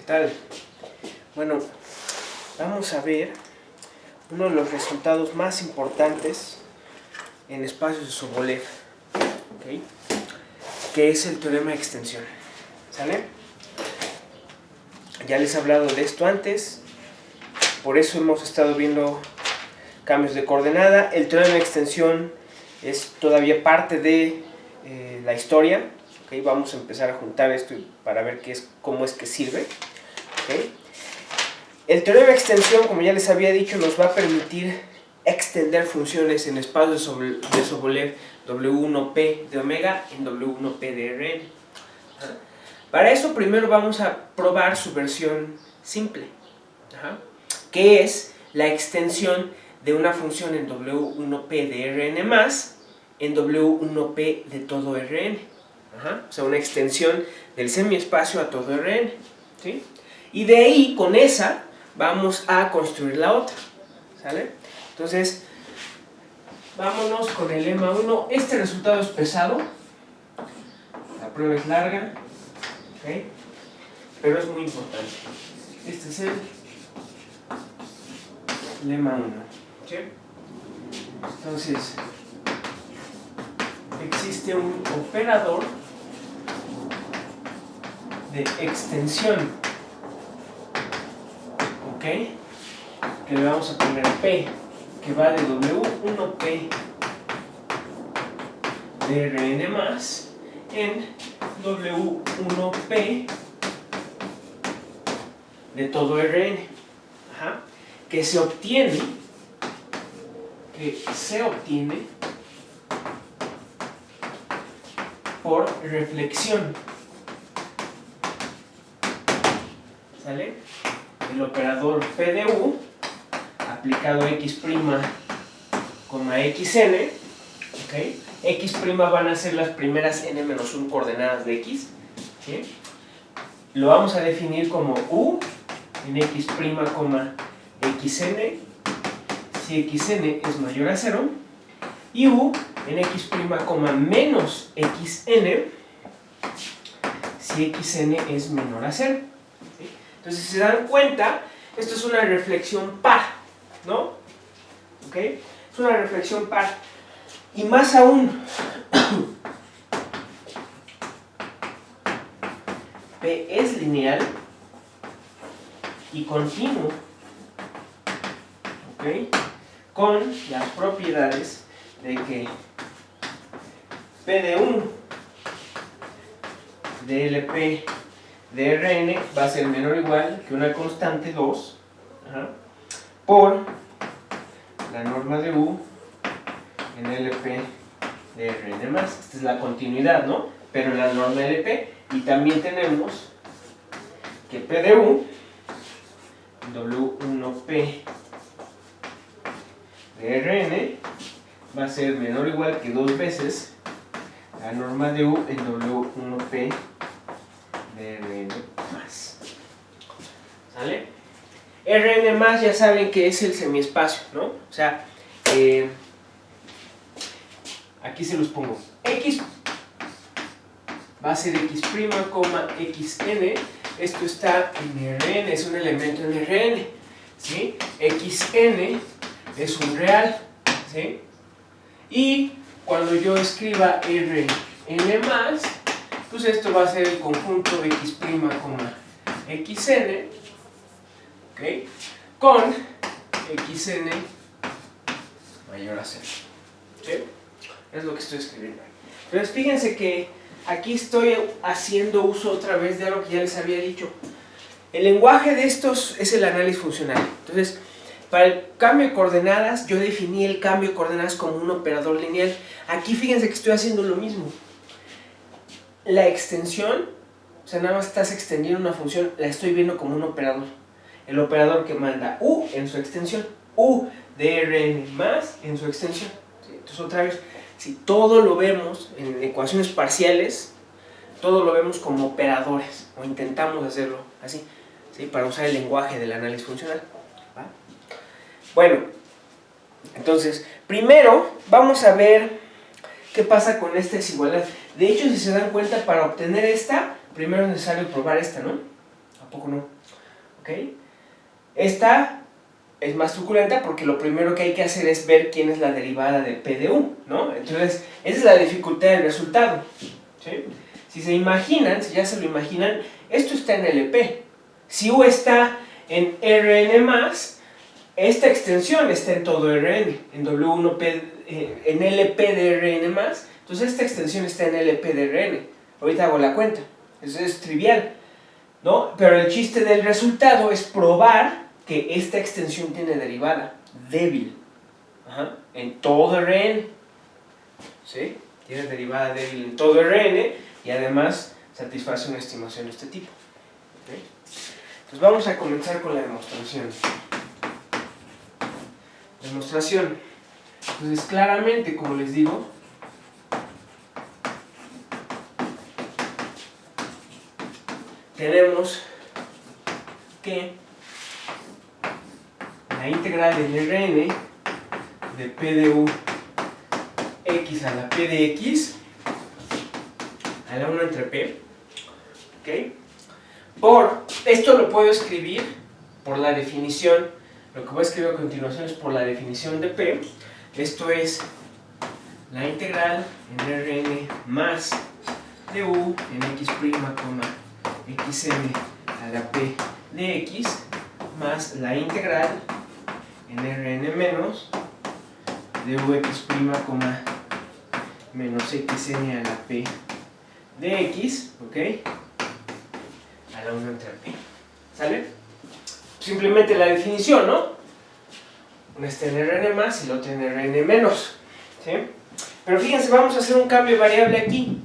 tal? Bueno, vamos a ver uno de los resultados más importantes en espacios de Sobolev, ¿okay? Que es el teorema de extensión. ¿Sale? Ya les he hablado de esto antes, por eso hemos estado viendo cambios de coordenada. El teorema de extensión es todavía parte de la historia. ¿Okay? Vamos a empezar a juntar esto para ver cómo es que sirve. ¿Okay? El teorema de extensión, como ya les había dicho, nos va a permitir extender funciones en espacios de Sobolev W1P de omega en W1P de Rn. Para eso primero vamos a probar su versión simple, que es la extensión de una función en W1P de Rn más en W1P de todo Rn. O sea, una extensión del semiespacio a todo Rn. ¿Sí? Y de ahí, con esa, vamos a construir la otra. ¿Sale? Entonces, vámonos con el lema 1. Este resultado es pesado. La prueba es larga. ¿Okay? Pero es muy importante. Este es el lema 1. ¿Sí? Entonces, existe un operador de extensión, ¿ok? Que le vamos a poner P, que va de W1P de Rn más en W1P de todo Rn, que se obtiene por reflexión. ¿Sale? El operador P de U aplicado a x', xn, ¿okay? X' van a ser las primeras n-1 coordenadas de x, ¿sí? Lo vamos a definir como U en x', xn, si xn es mayor a 0, y U en x', menos xn, si xn es menor a 0. ¿Sí? Entonces, si se dan cuenta, esto es una reflexión par, ¿no? ¿Ok? Es una reflexión par. Y más aún, P es lineal y continuo, ¿ok? Con las propiedades de que P de 1 de LP de Rn va a ser menor o igual que una constante 2 por la norma de U en LP de Rn más. Esta es la continuidad, ¿no? Pero en la norma LP. Y también tenemos que P de U W1P de Rn va a ser menor o igual que 2 veces la norma de U en W1P de Rn más. ¿Sale? Rn más ya saben que es el semiespacio, ¿no? O sea, aquí se los pongo. X va a ser x', xn. Esto está en Rn, es un elemento en Rn, ¿sí? Xn es un real, ¿sí? Y cuando yo escriba Rn más, pues esto va a ser el conjunto x', xn, ¿ok? Con xn mayor a 0, ¿sí? Es lo que estoy escribiendo. Entonces fíjense que aquí estoy haciendo uso otra vez de algo que ya les había dicho. El lenguaje de estos es el análisis funcional. Entonces, para el cambio de coordenadas, yo definí el cambio de coordenadas como un operador lineal. Aquí fíjense que estoy haciendo lo mismo. La extensión, o sea, nada más estás extendiendo una función, la estoy viendo como un operador. El operador que manda U en su extensión, U de Rn más en su extensión. ¿Sí? Entonces, otra vez, si todo lo vemos en ecuaciones parciales, todo lo vemos como operadores, o intentamos hacerlo así, ¿sí? Para usar el lenguaje del análisis funcional. ¿Va? Bueno, entonces, primero vamos a ver qué pasa con esta desigualdad. De hecho, si se dan cuenta, para obtener esta, primero es necesario probar esta, ¿no? ¿A poco no? ¿ok? Esta es más truculenta porque lo primero que hay que hacer es ver quién es la derivada de P de U, ¿no? Entonces, esa es la dificultad del resultado, ¿sí? Si se imaginan, si ya se lo imaginan, esto está en LP. Si U está en Rn+, esta extensión está en todo Rn, en W1P, en LP de Rn+, entonces esta extensión está en LP de Rn. Ahorita hago la cuenta, eso es trivial, ¿no? Pero el chiste del resultado es probar que esta extensión tiene derivada débil, en todo Rn, ¿sí? Tiene derivada débil en todo Rn y además satisface una estimación de este tipo, ¿okay? Pues vamos a comenzar con la demostración. Demostración. Entonces, claramente, como les digo, tenemos que la integral en Rn de P de U x a la P de x a la 1 entre P, ¿ok? Por, esto lo puedo escribir por la definición, lo que voy a escribir a continuación es por la definición de P, esto es la integral en Rn más de U en x', xn a la P de x más la integral en Rn menos de Ux', menos xn a la P de x, ¿ok? A la 1 entre P. ¿Sale? Simplemente la definición, ¿no? Una está en Rn más y la otra en Rn menos, ¿sí? Pero fíjense, vamos a hacer un cambio de variable aquí.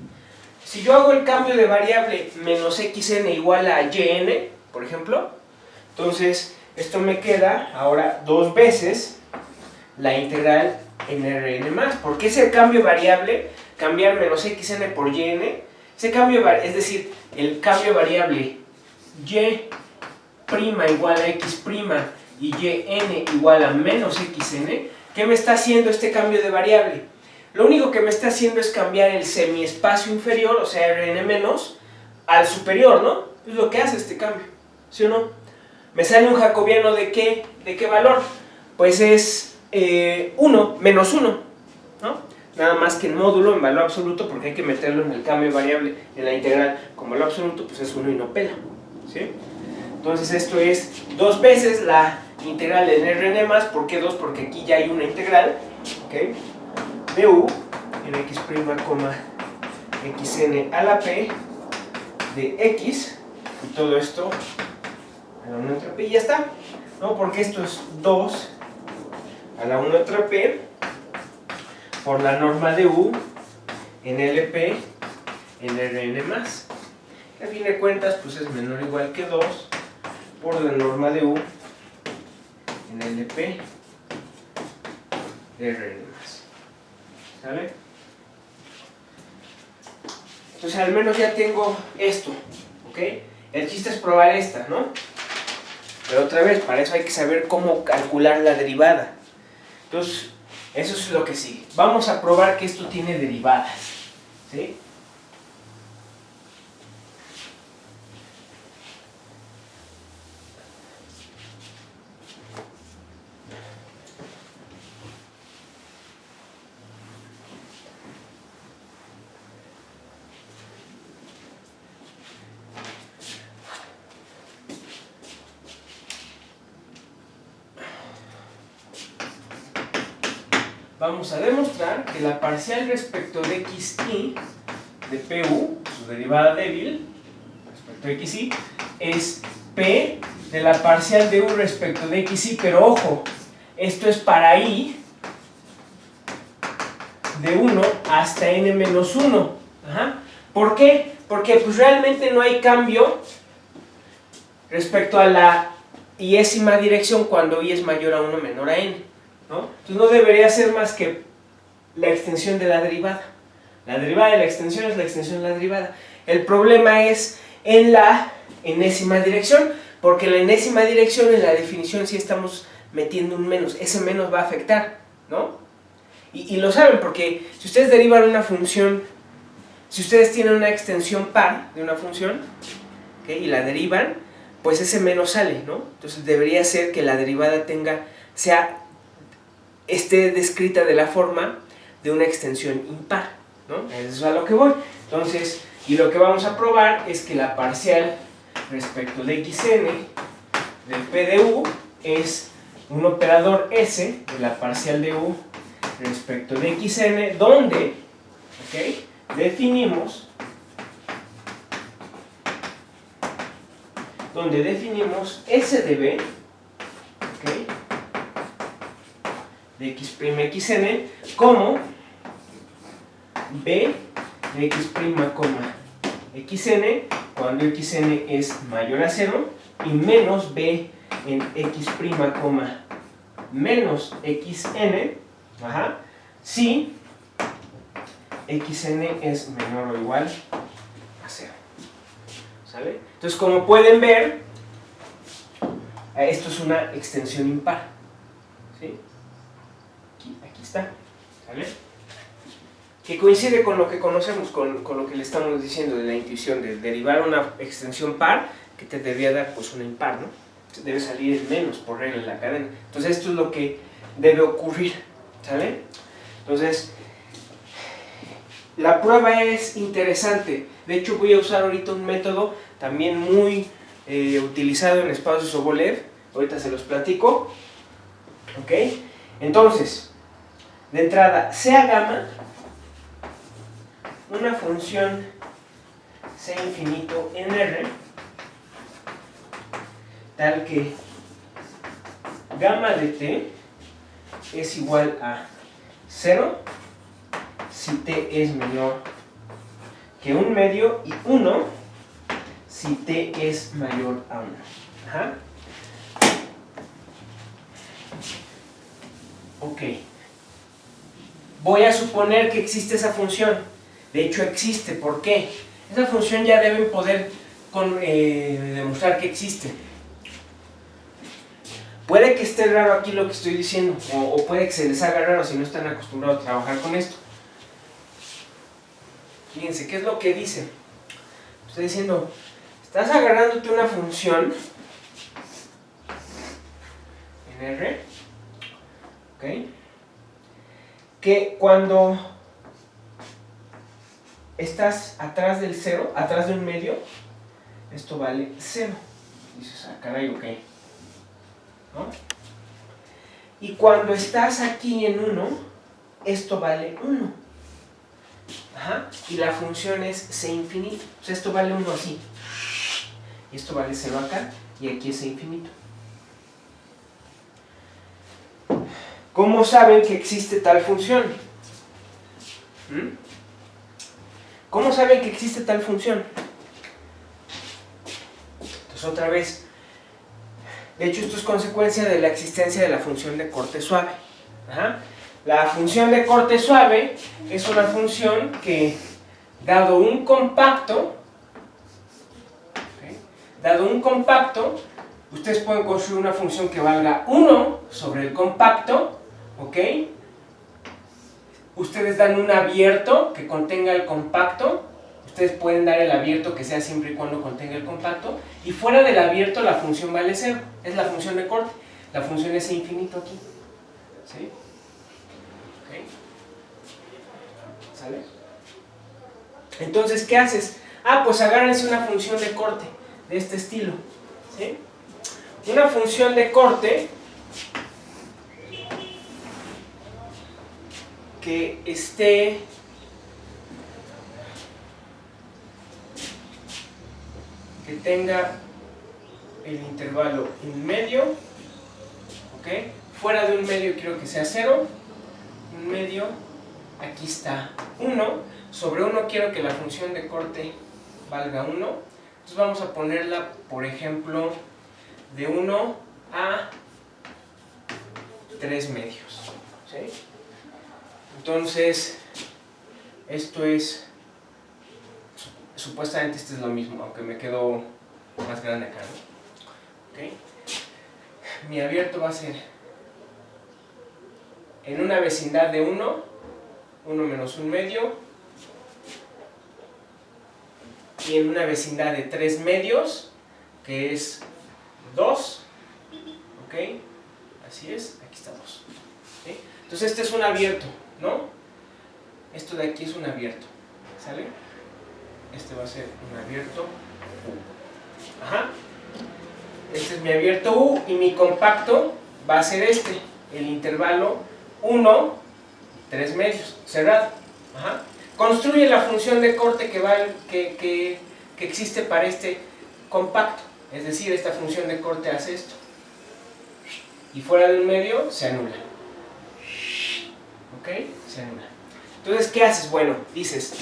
Si yo hago el cambio de variable menos xn igual a yn, por ejemplo, entonces esto me queda ahora dos veces la integral en Rn más. ¿Por qué ese cambio de variable? Cambiar menos xn por yn. Ese cambio, es decir, el cambio de variable y' igual a x' y yn igual a menos xn, ¿qué me está haciendo este cambio de variable? Lo único que me está haciendo es cambiar el semiespacio inferior, o sea, Rn menos, al superior, ¿no? Es lo que hace este cambio, ¿sí o no? Me sale un jacobiano ¿de qué valor? Pues es 1, menos 1, ¿no? Nada más que en módulo, en valor absoluto, porque hay que meterlo en el cambio de variable, en la integral, con valor absoluto, pues es 1 y no pela, ¿sí? Entonces esto es dos veces la integral en Rn más. ¿Por qué dos? Porque aquí ya hay una integral, ¿ok? De U en x', xn a la P de x, y todo esto a la 1 entre P y ya está, ¿no? Porque esto es 2 a la 1 entre P por la norma de U en LP en Rn más, que a fin de cuentas pues es menor o igual que 2 por la norma de U en LP de Rn más. ¿Sale? Entonces al menos ya tengo esto, ¿ok? El chiste es probar esta, ¿no? Pero otra vez, para eso hay que saber cómo calcular la derivada. Entonces, eso es lo que sigue. Vamos a probar que esto tiene derivadas, ¿sí? Vamos a demostrar que la parcial respecto de xi de pu, su derivada débil, respecto a xi, es p de la parcial de u respecto de xi, pero ojo, esto es para i de 1 hasta n menos 1. ¿Por qué? Porque pues realmente no hay cambio respecto a la iésima dirección cuando i es mayor a 1 menor a n, ¿no? Entonces no debería ser más que la extensión de la derivada. La derivada de la extensión es la extensión de la derivada. El problema es en la enésima dirección, porque en la enésima dirección en la definición sí estamos metiendo un menos. Ese menos va a afectar, ¿no? Y lo saben porque si ustedes derivan una función, si ustedes tienen una extensión par de una función, ¿okay?, y la derivan, pues ese menos sale, ¿no? Entonces debería ser que la derivada esté descrita de la forma de una extensión impar, ¿no? Eso es a lo que voy. Entonces, y lo que vamos a probar es que la parcial respecto de xn del p de u es un operador s de la parcial de u respecto de xn, donde, ¿ok?, definimos s de b, ¿ok?, de x', como b de x', xn, cuando xn es mayor a 0, y menos b en x', menos xn, si xn es menor o igual a 0. ¿Sale? Entonces, como pueden ver, esto es una extensión impar. ¿Sí? Aquí está. ¿Sale? Que coincide con lo que conocemos, con lo que le estamos diciendo de la intuición, de derivar una extensión par que te debía dar pues una impar, ¿no? Debe salir el menos por regla en la cadena. Entonces esto es lo que debe ocurrir, ¿sale? Entonces, la prueba es interesante. De hecho, voy a usar ahorita un método también muy utilizado en espacios Sobolev. Ahorita se los platico. ¿Ok? Entonces, de entrada, sea gamma una función c infinito en R, tal que gamma de t es igual a 0 si t es menor que 1 medio y 1 si t es mayor a 1. Ok. Voy a suponer que existe esa función. De hecho existe. ¿Por qué? Esa función ya deben poder demostrar que existe. Puede que esté raro aquí lo que estoy diciendo, o puede que se les haga raro si no están acostumbrados a trabajar con esto. Fíjense, ¿qué es lo que dice? Estoy diciendo, estás agarrándote una función en R, ¿ok?, que cuando estás atrás del 0, atrás de un medio, esto vale 0. Dices, ah, caray, ok, ¿no? Y cuando estás aquí en 1, esto vale 1. Y la función es c infinito. O sea, esto vale 1 así. Y esto vale 0 acá. Y aquí es c infinito. ¿Cómo saben que existe tal función? ¿Cómo saben que existe tal función? Entonces, otra vez, de hecho esto es consecuencia de la existencia de la función de corte suave. La función de corte suave es una función que, dado un compacto, ustedes pueden construir una función que valga 1 sobre el compacto, ¿ok? Ustedes dan un abierto que contenga el compacto. Ustedes pueden dar el abierto que sea siempre y cuando contenga el compacto. Y fuera del abierto la función vale 0. Es la función de corte. La función es infinito aquí. ¿Sí? ¿Ok? ¿Sale? Entonces, ¿qué haces? Pues agárrense una función de corte de este estilo. ¿Sí? Una función de corte que esté que tenga el intervalo en medio, ¿ok? Fuera de un medio quiero que sea 0, un medio, aquí está 1, sobre 1 quiero que la función de corte valga 1, entonces vamos a ponerla, por ejemplo, de 1 a 3 medios, ¿sí? Entonces, esto es, supuestamente esto es lo mismo, aunque me quedó más grande acá, ¿no? ¿Okay? Mi abierto va a ser en una vecindad de 1, 1 menos 1 medio, y en una vecindad de 3 medios, que es 2, ok, así es, aquí está 2. ¿Sí? Entonces este es un abierto, ¿no? Esto de aquí es un abierto, ¿sale? Este va a ser un abierto U. Ajá. Este es mi abierto U y mi compacto va a ser este, el intervalo 1, 3 medios, cerrado. Ajá. Construye la función de corte que existe para este compacto, es decir, esta función de corte hace esto. Y fuera de un medio se anula. ¿Ok? Se anula. Entonces, ¿qué haces? Bueno, dices,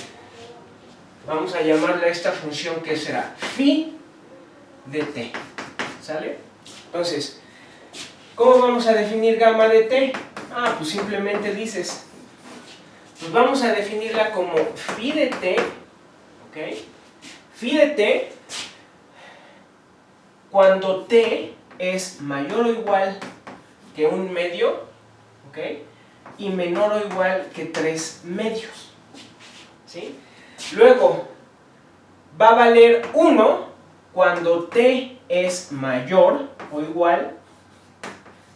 vamos a llamarle a esta función que será phi de t. ¿Sale? Entonces, ¿cómo vamos a definir gamma de t? Ah, pues simplemente dices, pues vamos a definirla como phi de t, ¿ok? Phi de t cuando t es mayor o igual que un medio, ¿ok? Y menor o igual que 3 medios, ¿sí? Luego, va a valer 1 cuando t es mayor o igual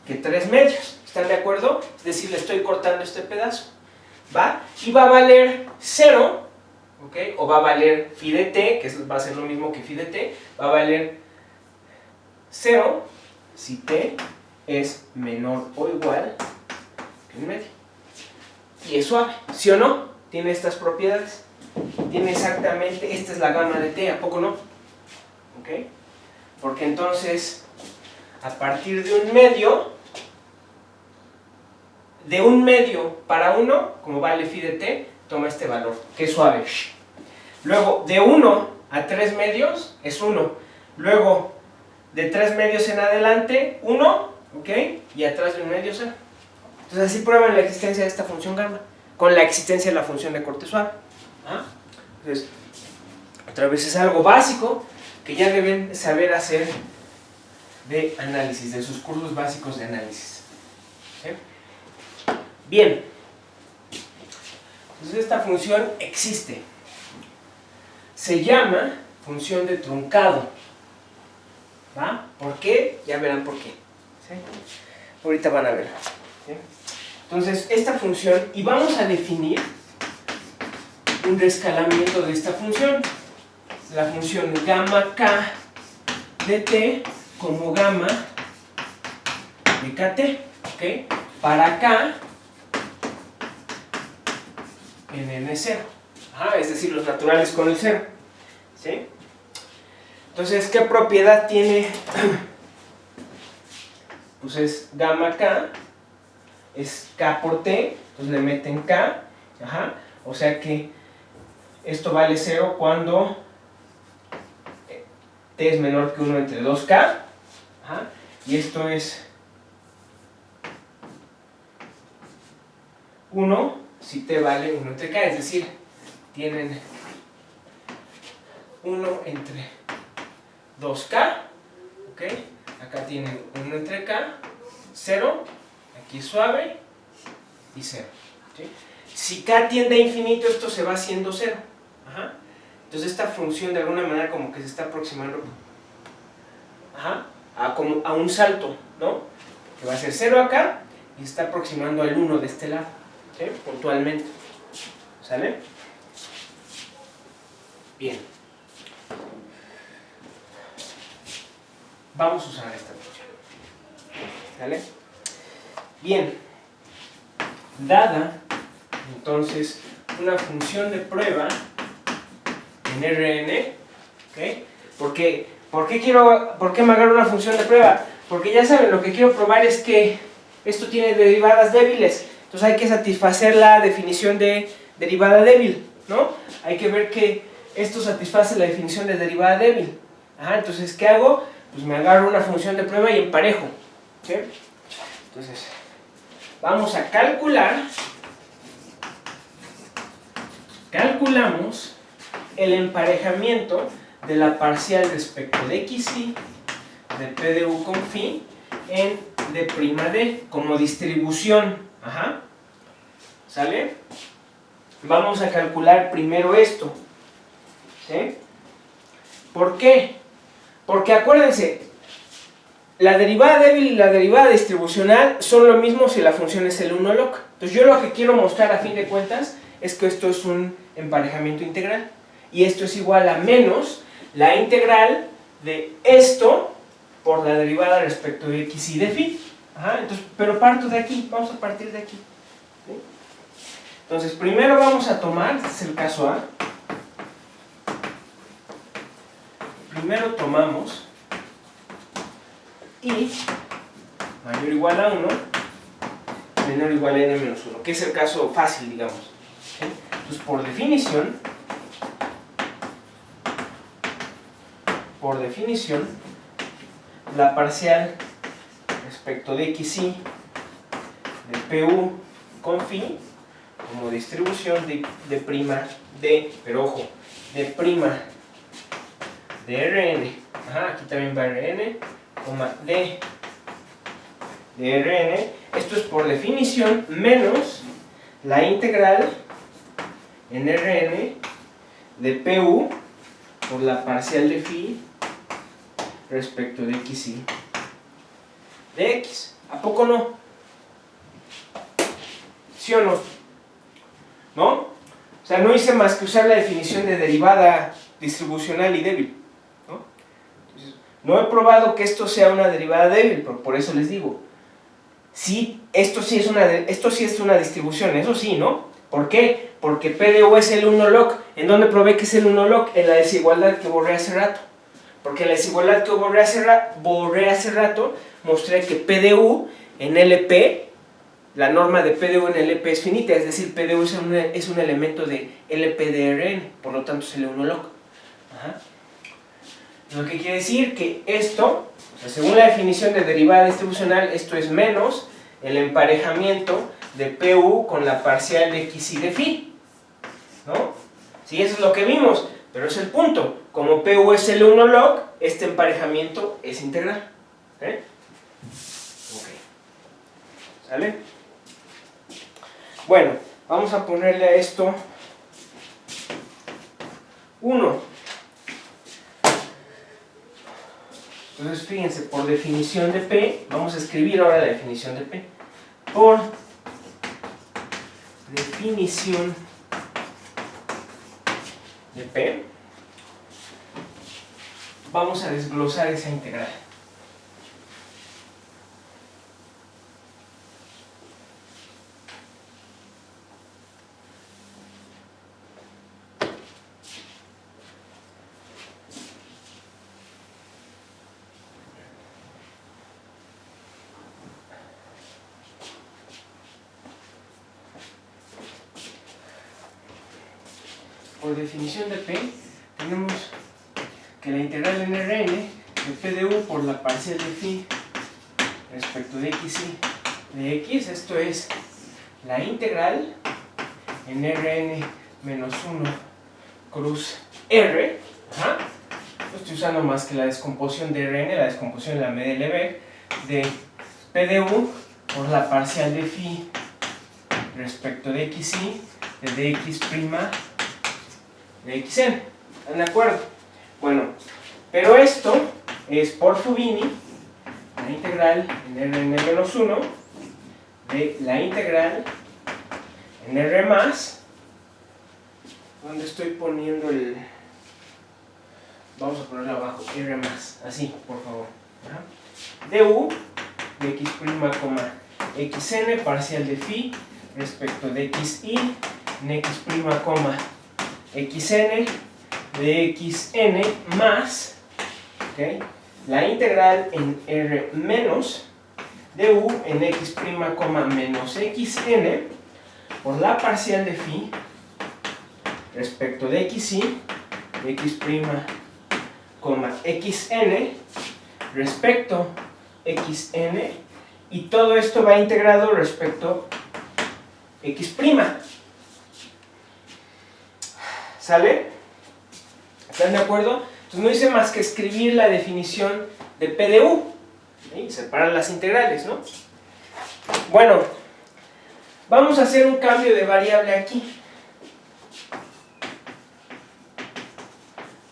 que 3 medios. ¿Están de acuerdo? Es decir, le estoy cortando este pedazo. ¿Va? Y va a valer 0, ¿ok? O va a valer phi de t, que va a ser lo mismo que phi de t, va a valer 0 si t es menor o igual que un medio. Y es suave, ¿sí o no? Tiene estas propiedades. Tiene exactamente, esta es la gamma de t, ¿a poco no? ¿Ok? Porque entonces, a partir de un medio para 1, como vale phi de t, toma este valor, que es suave. Luego, de 1 a 3 medios es 1. Luego, de 3 medios en adelante, 1, ¿ok? Y atrás de un medio, 0. Entonces así prueban la existencia de esta función gamma, con la existencia de la función de corte suave. ¿Ah? Entonces, otra vez es algo básico que ya deben saber hacer de análisis, de sus cursos básicos de análisis. ¿Sí? Bien, entonces esta función existe. Se llama función de truncado. ¿Va? ¿Por qué? Ya verán por qué. ¿Sí? Ahorita van a ver. ¿Sí? Entonces, esta función, y vamos a definir un rescalamiento de esta función. La función gamma k de t como gamma de kt. ¿Okay? Para k en n0. Es decir, los naturales con el 0. ¿Sí? Entonces, ¿qué propiedad tiene? Pues es gamma k, es k por t, entonces le meten k, o sea que esto vale 0 cuando t es menor que 1 entre 2k, y esto es 1 si t vale 1 entre k, es decir, tienen 1 entre 2k, ¿ok? Acá tienen 1 entre k, 0, aquí suave y 0. ¿Sí? Si k tiende a infinito, esto se va haciendo 0. Entonces esta función de alguna manera como que se está aproximando a un salto, ¿no? Que va a ser 0 acá y se está aproximando al 1 de este lado, ¿sí? Puntualmente. ¿Sale? Bien. Vamos a usar esta función. ¿Sale? Bien. Dada, entonces, una función de prueba en Rn, ¿ok? ¿Por qué me agarro una función de prueba? Porque ya saben, lo que quiero probar es que esto tiene derivadas débiles. Entonces hay que satisfacer la definición de derivada débil, ¿no? Hay que ver que esto satisface la definición de derivada débil. Entonces, ¿qué hago? Pues me agarro una función de prueba y emparejo. ¿Sí? Entonces, vamos a calculamos el emparejamiento de la parcial respecto de xy de p de u con phi en d'd como distribución. ¿Sale? Vamos a calcular primero esto. ¿Sí? ¿Por qué? Porque acuérdense, la derivada débil y la derivada distribucional son lo mismo si la función es el 1 log. Entonces yo lo que quiero mostrar a fin de cuentas es que esto es un emparejamiento integral. Y esto es igual a menos la integral de esto por la derivada respecto de x y de phi. Ajá, entonces, pero parto de aquí, vamos a partir de aquí. ¿Sí? Entonces primero vamos a tomar, este es el caso A. Primero tomamos y mayor o igual a 1, menor o igual a n menos 1, que es el caso fácil, digamos. ¿Sí? Entonces, por definición, la parcial respecto de xy de pu con phi como distribución de prima de, pero ojo, de prima de Rn, ajá, aquí también va Rn, coma de Rn, esto es por definición menos la integral en Rn de pu por la parcial de phi respecto de xy de x. ¿A poco no? ¿Sí o no? ¿No? O sea, no hice más que usar la definición de derivada distribucional y débil. ¿No? Entonces, no he probado que esto sea una derivada débil, pero por eso les digo. Sí, esto sí es una distribución, eso sí, ¿no? ¿Por qué? Porque PDU es el 1 log. ¿En dónde probé que es el 1 log? En la desigualdad que borré hace rato. Porque en la desigualdad que borré hace rato mostré que PDU en LP, la norma de PDU en LP es finita, es decir, PDU es un elemento de LP de Rn, por lo tanto es el 1 log. Ajá. Lo que quiere decir que esto, o sea, según la definición de derivada distribucional, esto es menos el emparejamiento de PU con la parcial de x y de phi, ¿no? Sí, eso es lo que vimos, pero es el punto. Como PU es el 1 log, este emparejamiento es integral. ¿Eh? Ok. ¿Sale? Bueno, vamos a ponerle a esto 1. Entonces, fíjense, por definición de P, vamos a escribir ahora la definición de P. Por definición de P, vamos a desglosar esa integral. Por definición de P, tenemos que la integral en Rn de PDU por la parcial de phi respecto de x y de x, esto es la integral en Rn menos 1 cruz R. Ajá. No estoy usando más que la descomposición de Rn, la descomposición de la media Lebesgue, de PDU por la parcial de phi respecto de xy de dx' de xn. ¿Están de acuerdo? Bueno, pero esto es por Fubini, la integral en Rn menos 1 de la integral en R más, donde estoy poniendo el... Vamos a ponerlo abajo, R más, así, por favor. Du de x', xn parcial de phi respecto de xy en x', xn de xn más, ¿okay?, la integral en R menos du en x', menos xn por la parcial de phi respecto de xy de x', xn respecto xn, y todo esto va integrado respecto x'. ¿Sale? ¿Están de acuerdo? Entonces no hice más que escribir la definición de PDU, ¿sí? Separar las integrales, ¿no? Bueno, vamos a hacer un cambio de variable aquí,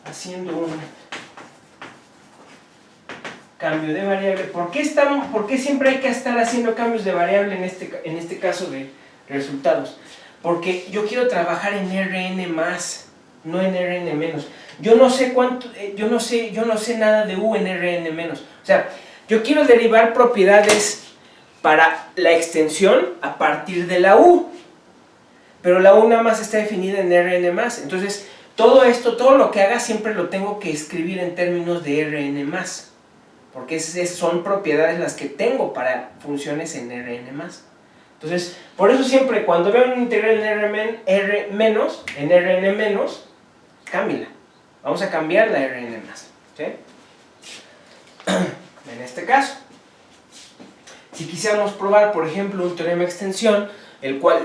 haciendo un cambio de variable. ¿Por qué siempre hay que estar haciendo cambios de variable en este caso de resultados? Porque yo quiero trabajar en Rn más, no en Rn menos. Yo no sé nada de U en Rn menos. O sea, yo quiero derivar propiedades para la extensión a partir de la U. Pero la U nada más está definida en Rn más. Entonces, todo lo que haga siempre lo tengo que escribir en términos de Rn más. Porque son propiedades las que tengo para funciones en Rn más. Entonces, por eso siempre cuando veo una integral en Rn menos, cámbiala. Vamos a cambiar la Rn más. ¿Sí? En este caso, si quisiéramos probar, por ejemplo, un teorema de extensión,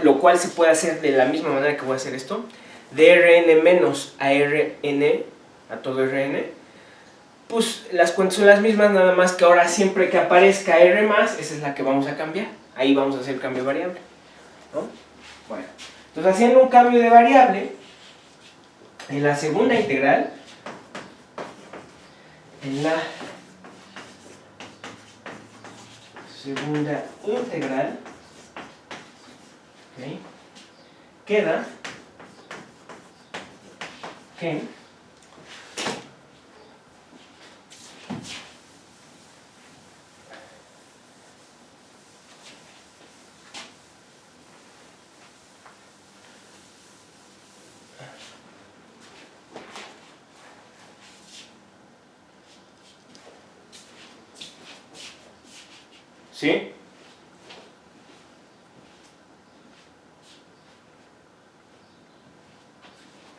lo cual se puede hacer de la misma manera que voy a hacer esto, de Rn menos a Rn, a todo Rn, pues las cuentas son las mismas, nada más que ahora siempre que aparezca R más, esa es la que vamos a cambiar. Ahí vamos a hacer el cambio de variable, ¿no? Bueno, entonces haciendo un cambio de variable, en la segunda integral, ¿okay? Queda que ¿sí?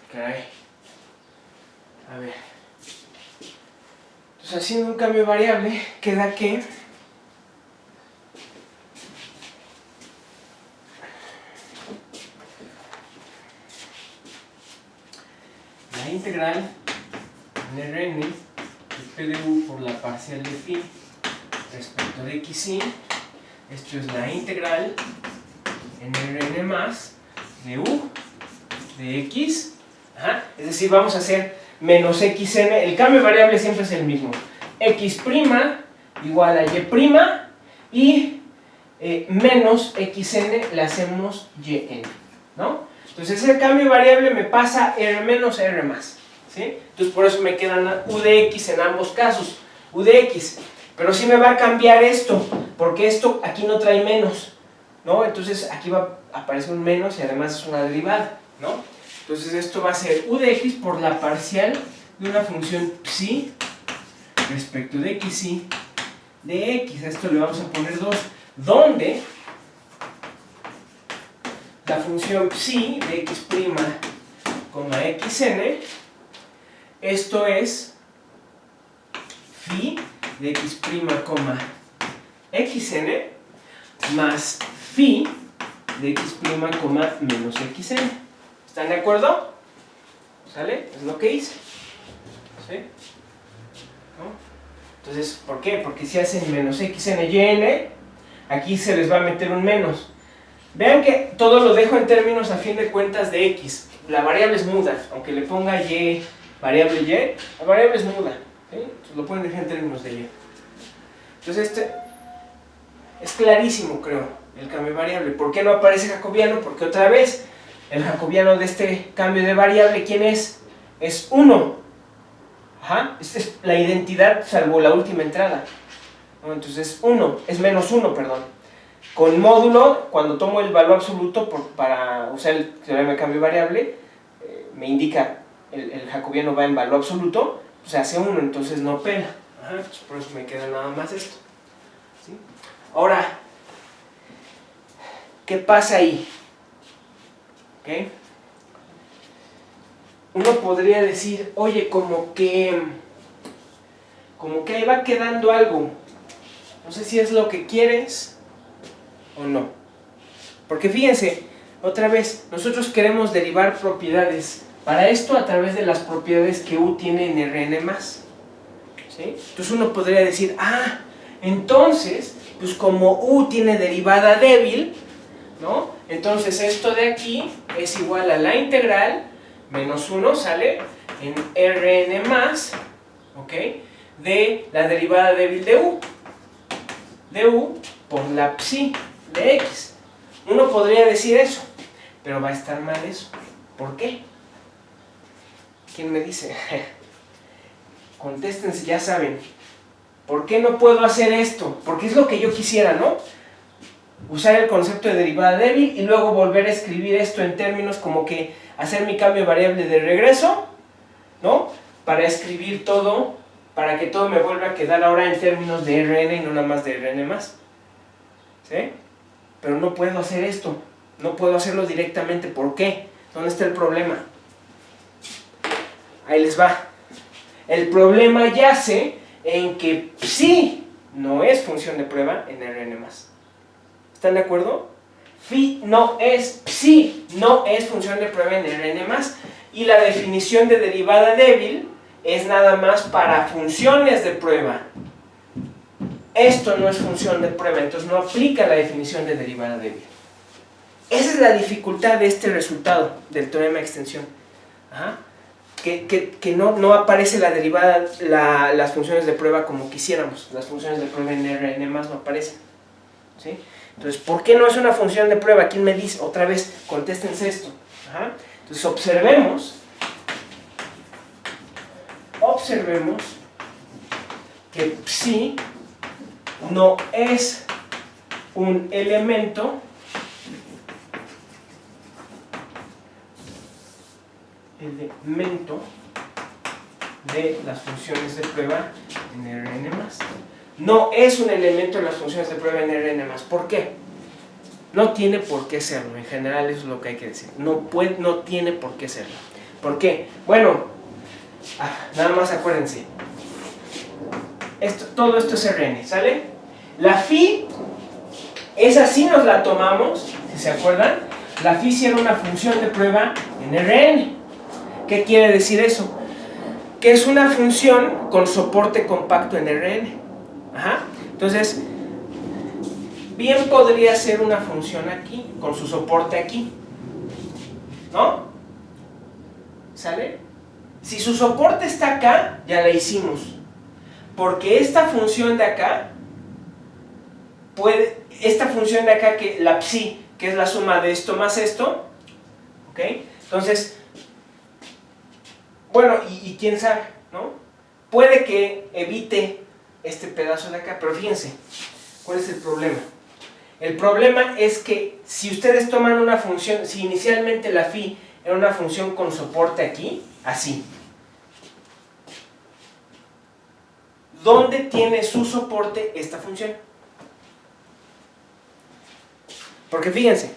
Ok. A ver. Entonces, haciendo un cambio de variable, queda que la integral en Rn de P de U por la parcial de phi respecto de xi, esto es la integral en Rn más de U de x, es decir, vamos a hacer menos xn, el cambio de variable siempre es el mismo, x' igual a y menos xn le hacemos yn, ¿no? Entonces ese cambio de variable me pasa r menos a r más, ¿sí? Entonces por eso me quedan u de x en ambos casos, u de x, pero sí me va a cambiar esto, porque esto aquí no trae menos, ¿no? Entonces aquí va a aparecer un menos y además es una derivada, ¿no? Entonces esto va a ser u de x por la parcial de una función psi respecto de xi de x. A esto le vamos a poner 2, donde la función psi de x', xn, esto es phi de x', xn más phi de x', menos xn. ¿Están de acuerdo? ¿Sale? Es lo que hice. ¿Sí? ¿No? Entonces, ¿por qué? Porque si hacen menos xn y n, aquí se les va a meter un menos. Vean que todo lo dejo en términos a fin de cuentas de x. La variable es muda, aunque le ponga y, variable y, la variable es muda. ¿Sí? Entonces lo pueden dejar en términos de y. Entonces este es clarísimo, creo, el cambio de variable. ¿Por qué no aparece jacobiano? Porque otra vez, el jacobiano de este cambio de variable, ¿quién es? Es 1. Esta es la identidad salvo la última entrada. Entonces es menos 1, perdón. Con módulo, cuando tomo el valor absoluto para usar el teorema de cambio de variable, me indica el jacobiano va en valor absoluto, pues hace 1, entonces no pela. Pues por eso me queda nada más esto. ¿Sí? Ahora, ¿qué pasa ahí? ¿Okay? Uno podría decir, oye, como que ahí va quedando algo. No sé si es lo que quieres o no. Porque fíjense, otra vez, nosotros queremos derivar propiedades. Para esto, a través de las propiedades que U tiene en Rn más. ¿Sí? Entonces uno podría decir, entonces, pues como U tiene derivada débil, ¿no? Entonces esto de aquí es igual a la integral menos 1 sale en Rn más, ¿ok? de la derivada débil de u. De u por la psi de x. Uno podría decir eso, pero va a estar mal eso. ¿Por qué? ¿Quién me dice? Contéstense, ya saben. ¿Por qué no puedo hacer esto? Porque es lo que yo quisiera, ¿no? Usar el concepto de derivada débil y luego volver a escribir esto en términos como que hacer mi cambio de variable de regreso, ¿no? Para escribir todo, para que todo me vuelva a quedar ahora en términos de Rn y no nada más de Rn más. ¿Sí? Pero no puedo hacer esto. No puedo hacerlo directamente. ¿Por qué? ¿Dónde está el problema? Ahí les va. El problema yace en que psi no es función de prueba en Rn más. ¿Están de acuerdo? Psi no es función de prueba en Rn más. Y la definición de derivada débil es nada más para funciones de prueba. Esto no es función de prueba, entonces no aplica la definición de derivada débil. Esa es la dificultad de este resultado del teorema de extensión. Ajá. Que no aparece la derivada, las funciones de prueba como quisiéramos. Las funciones de prueba en Rn más no aparecen. ¿Sí? Entonces, ¿por qué no es una función de prueba? ¿Quién me dice? Otra vez, contéstense esto. Ajá. Entonces, observemos que psi no es un elemento de las funciones de prueba en Rn más. No es un elemento de las funciones de prueba en Rn más. ¿Por qué? No tiene por qué serlo. En general eso es lo que hay que decir. No tiene por qué serlo. ¿Por qué? Bueno, nada más acuérdense. Todo esto es Rn, ¿sale? La phi, esa sí nos la tomamos, si se acuerdan. La phi sí era una función de prueba en Rn. ¿Qué quiere decir eso? Que es una función con soporte compacto en Rn. Ajá. Entonces, bien podría ser una función aquí, con su soporte aquí. ¿No? ¿Sale? Si su soporte está acá, ya la hicimos. Porque esta función de acá, que la psi, que es la suma de esto más esto, ¿ok? Entonces, bueno, y quién sabe, ¿no? Puede que evite este pedazo de acá, pero fíjense, ¿cuál es el problema? El problema es que si ustedes toman una función, si inicialmente la phi era una función con soporte aquí, así, ¿dónde tiene su soporte esta función? Porque fíjense,